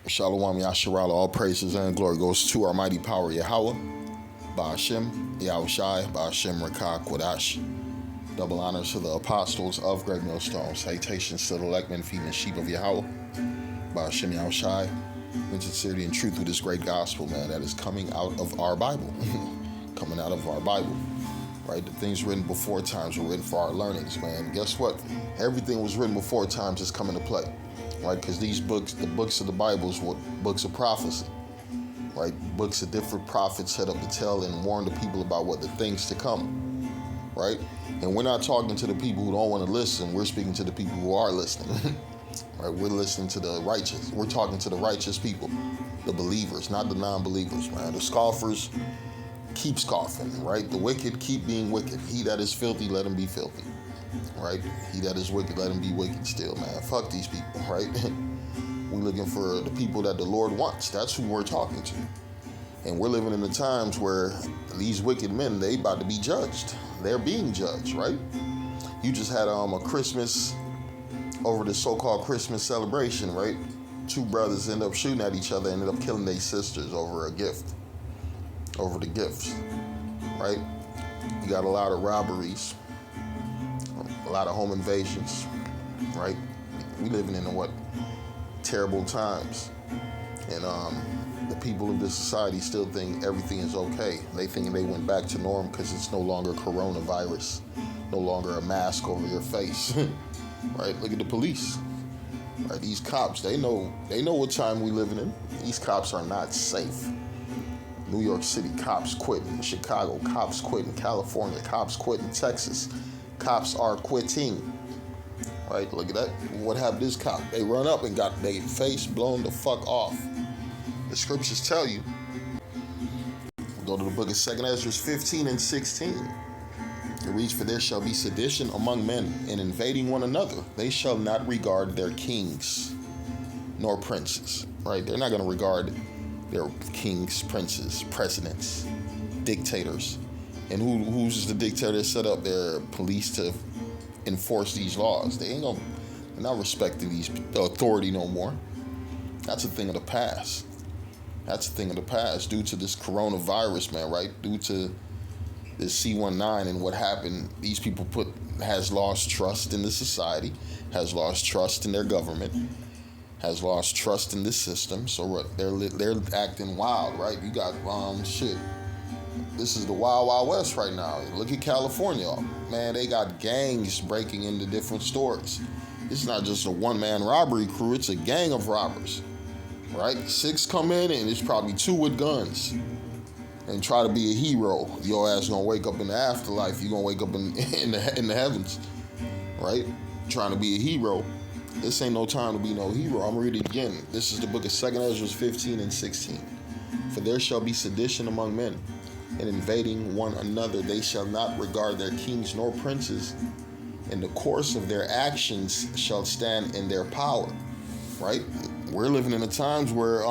Shalom Yasharala, all praises and glory goes to our mighty power Yahweh, Ba'ashem, Yahushai, Ba'ashem Rakah Quadash. Double honors to the apostles of Great Millstone. Salutations to the elect men, feet, and sheep of Yahweh, Ba'ashem Yahushai. In sincerity and truth with this great gospel, man, that is coming out of our Bible. Coming out of our Bible. Right? The things written before times were written for our learnings, man. Guess what? Everything was written before times is coming to play. Right? Because these books, the books of the Bibles, were books of prophecy. Right? Books of different prophets set up to tell and warn the people about what the things to come. Right? And we're not talking to the people who don't want to listen. We're speaking to the people who are listening. Right? We're listening to the righteous. We're talking to the righteous people, the believers, not the non-believers, man. The scoffers keep scoffing, right? The wicked keep being wicked. He that is filthy, let him be filthy, right? He that is wicked, let him be wicked still, man. Fuck these people, right? We're looking for the people that the Lord wants. That's who we're talking to. And we're living in the times where these wicked men, they about to be judged. They're being judged, right? You just had a Christmas, over the so-called Christmas celebration, right? Two brothers end up shooting at each other, ended up killing their sisters over a gift. Over the gifts, right? You got a lot of robberies, a lot of home invasions, right? We living in what terrible times, and the people of this society still think everything is okay. They think they went back to norm because it's no longer coronavirus, no longer a mask over your face, right? Look at the police, right? These cops, they know what time we living in. These cops are not safe. New York City, cops quitting. Chicago, cops quitting. California, cops quitting. Texas, cops are quitting. Right? Look at that. What happened to this cop? They run up and got their face blown the fuck off. The scriptures tell you. Go to the book of 2 Ezra 15 and 16. It reads, "For there shall be sedition among men, and invading one another. They shall not regard their kings, nor princes." Right? They're not going to regard their kings, princes, presidents, dictators. And who's the dictator that set up their police to enforce these laws? They're not respecting the authority no more. That's a thing of the past. That's a thing of the past due to this coronavirus, man, right? Due to this C-19 and what happened, these people has lost trust in the society, has lost trust in their government, has lost trust in this system. So they're acting wild, right? You got shit. This is the wild, wild west right now. Look at California, man. They got gangs breaking into different stores. It's not just a one-man robbery crew. It's a gang of robbers, right? 6 come in, and it's probably 2 with guns, and try to be a hero. Your ass gonna wake up in the afterlife. You gonna wake up in the heavens, right? Trying to be a hero. This ain't no time to be no hero. I'm reading it again. This is the book of 2 Ezra 15 and 16. "For there shall be sedition among men, and invading one another. They shall not regard their kings nor princes. In the course of their actions shall stand in their power." Right? We're living in the times where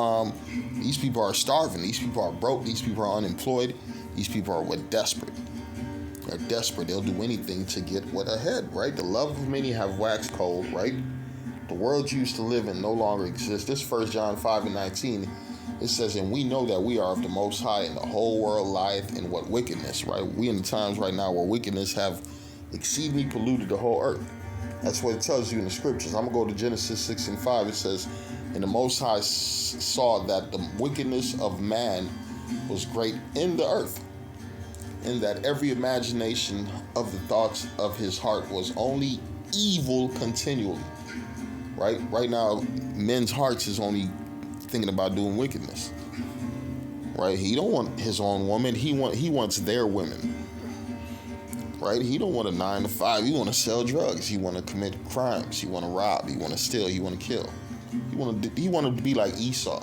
these people are starving. These people are broke. These people are unemployed. These people are desperate. They're desperate. They'll do anything to get what ahead, right? The love of many have waxed cold, right? The world you used to live in no longer exists. This 1 John 5 and 19, it says, "And we know that we are of the Most High, and the whole world lieth in what wickedness," right? We in the times right now where wickedness have exceedingly polluted the whole earth. That's what it tells you in the scriptures. I'm going to go to Genesis 6 and 5. It says, "And the Most High saw that the wickedness of man was great in the earth, and that every imagination of the thoughts of his heart was only evil continually." Right now, men's hearts is only thinking about doing wickedness. Right? He don't want his own woman. He wants their women. Right? He don't want a 9 to 5. He want to sell drugs. He want to commit crimes. He want to rob. He want to steal. He want to kill. He want to be like Esau.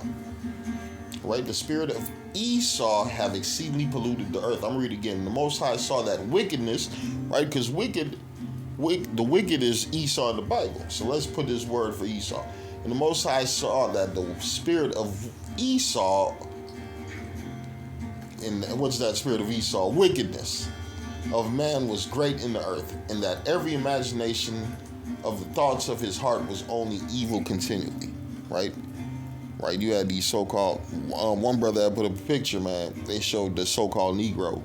Right? The spirit of Esau have exceedingly polluted the earth. I'm reading again. "The Most High saw that wickedness," right? Because the wicked is Esau in the Bible. So let's put this word for Esau. "And the Most High saw that the spirit of Esau," and what's that spirit of Esau? Wickedness of man was great in the earth, and that every imagination of the thoughts of his heart was only evil continually. Right? right? You had these so-called, one brother that put up a picture, man. They showed the so-called Negro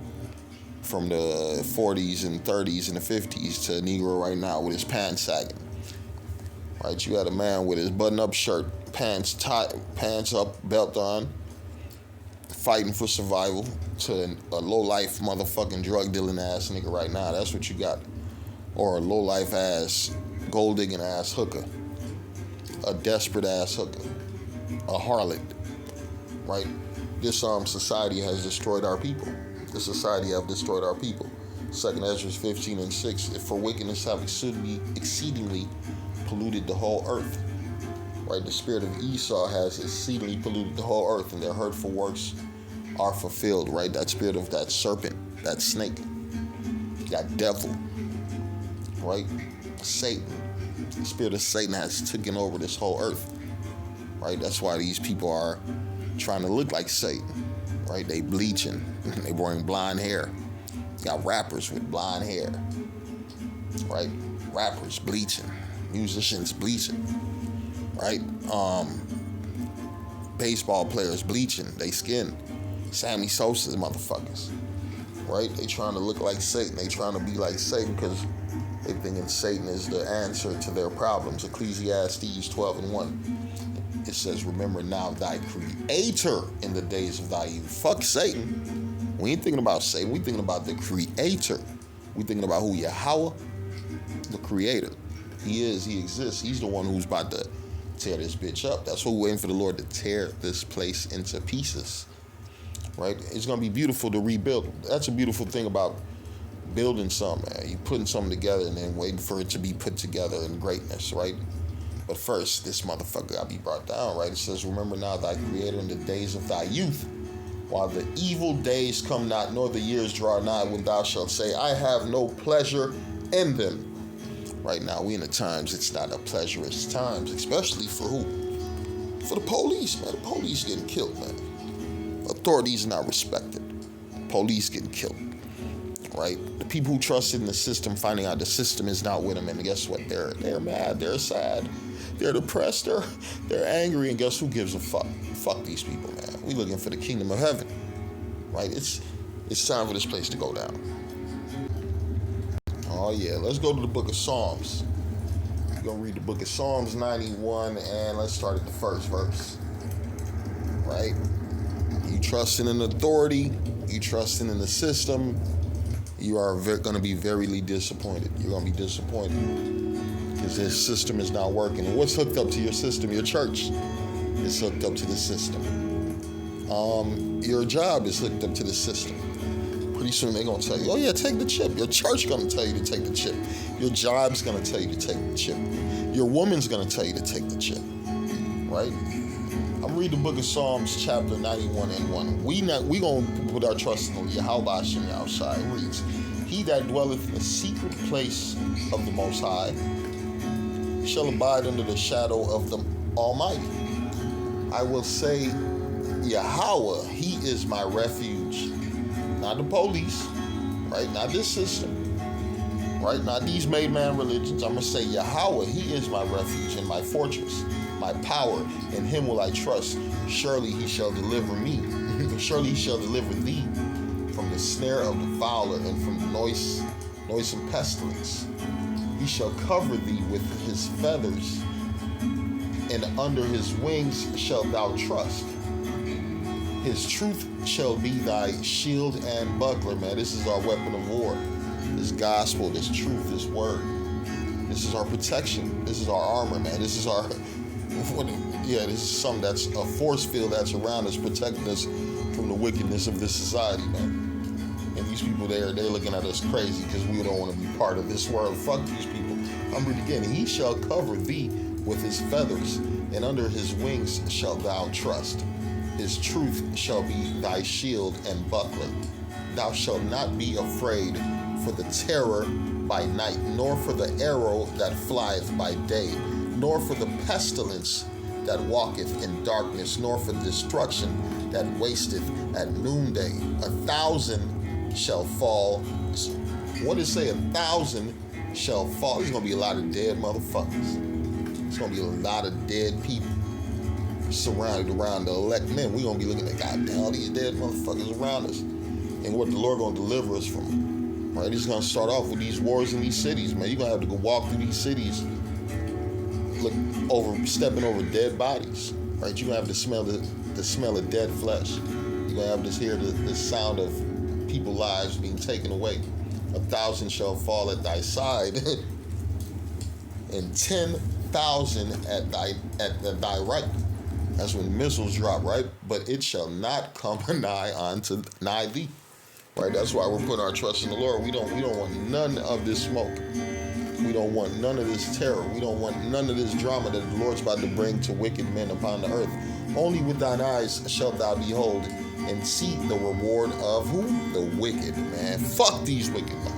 from the 40s and 30s and the 50s to a Negro right now with his pants sagging, right? You had a man with his button-up shirt, pants tight, pants up, belt on, fighting for survival, to a low-life motherfucking drug-dealing ass nigga right now. That's what you got. Or a low-life ass, gold-digging ass hooker. A desperate ass hooker. A harlot. Right? This society has destroyed our people. This society have destroyed our people. 2nd Ezra 15 and 6. If for wickedness have exceedingly polluted the whole earth. Right? The spirit of Esau has exceedingly polluted the whole earth, and their hurtful works are fulfilled. Right? That spirit of that serpent, that snake, that devil. Right? Satan. The spirit of Satan has taken over this whole earth. Right? That's why these people are trying to look like Satan. Right? They bleaching. They wearing blonde hair. Got rappers with blonde hair. Right? Rappers bleaching. Musicians bleaching. Right? Baseball players bleaching they skin. Sammy Sosa's motherfuckers. Right? They trying to look like Satan. They trying to be like Satan because they thinking Satan is the answer to their problems. Ecclesiastes 12 and 1. It says, remember now thy creator in the days of thy youth. Fuck Satan. We ain't thinking about Satan. We thinking about the creator. We thinking about who? Yahweh, the creator. He exists. He's the one who's about to tear this bitch up. That's what we're waiting for the Lord to tear this place into pieces. Right? It's going to be beautiful to rebuild. That's a beautiful thing about building something, man. You putting something together and then waiting for it to be put together in greatness, right? But first, this motherfucker gotta be brought down, right? It says, remember now thy creator in the days of thy youth, while the evil days come not, nor the years draw nigh, when thou shalt say, I have no pleasure in them. Right now, we in the times, it's not a pleasurous times, especially for who? For the police, man. The police getting killed, man. Authorities not respected. Police getting killed. Right? The people who trusted in the system finding out the system is not with them, and guess what? They're mad, they're sad, they're depressed, they're angry, and guess who gives a fuck? Fuck these people, man. We looking for the kingdom of heaven. Right? It's time for this place to go down. Oh yeah, let's go to the book of Psalms. We're gonna read the book of Psalms 91, and let's start at the first verse. Right? You trusting in authority, you trusting in the system, you are going to be verily disappointed. You're going to be disappointed because this system is not working. And what's hooked up to your system? Your church is hooked up to the system. Your job is hooked up to the system. Pretty soon they're going to tell you, oh yeah, take the chip. Your church going to tell you to take the chip. Your job's going to tell you to take the chip. Your woman's going to tell you to take the chip. Right? I'm reading the book of Psalms chapter 91 and 1. We going to put our trust in Yahweh Hashem Yahushua. It reads, he that dwelleth in the secret place of the Most High shall abide under the shadow of the Almighty. I will say, Yahweh, he is my refuge. Not the police, right? Not this system, right? Not these made man religions. I'm going to say, Yahweh, he is my refuge and my fortress, my power. In him will I trust. Surely he shall deliver me. Surely he shall deliver thee from the snare of the fowler and from the noisome pestilence. He shall cover thee with his feathers, and under his wings shalt thou trust. His truth shall be thy shield and buckler, man. This is our weapon of war. This gospel, this truth, this word. This is our protection. This is our armor, man. This is our... this is something that's a force field that's around us, protecting us from the wickedness of this society, man. And these people they're looking at us crazy because we don't want to be part of this world. Fuck these people. I'm reading again. He shall cover thee with his feathers, and under his wings shalt thou trust. His truth shall be thy shield and buckler. Thou shalt not be afraid for the terror by night, nor for the arrow that flieth by day, nor for the pestilence that walketh in darkness, nor for destruction that wasteth at noonday. 1,000 shall fall. What did it say? 1,000 shall fall. There's going to be a lot of dead motherfuckers. There's going to be a lot of dead people. surrounded around the elect men. We're going to be looking at, goddamn, all these dead motherfuckers around us. And what the Lord going to deliver us from. Right? He's going to start off with these wars in these cities, man. You're going to have to go walk through these cities, stepping over dead bodies. Right? You're going to have to smell the smell of dead flesh. You're going to have to hear the sound of people's lives being taken away. 1,000 shall fall at thy side, and 10,000 at thy right. That's when missiles drop, right? But it shall not come nigh thee. Right? That's why we're putting our trust in the Lord. We don't want none of this smoke. We don't want none of this terror. We don't want none of this drama that the Lord's about to bring to wicked men upon the earth. Only with thine eyes shalt thou behold and see the reward of who? The wicked, man. Fuck these wicked men.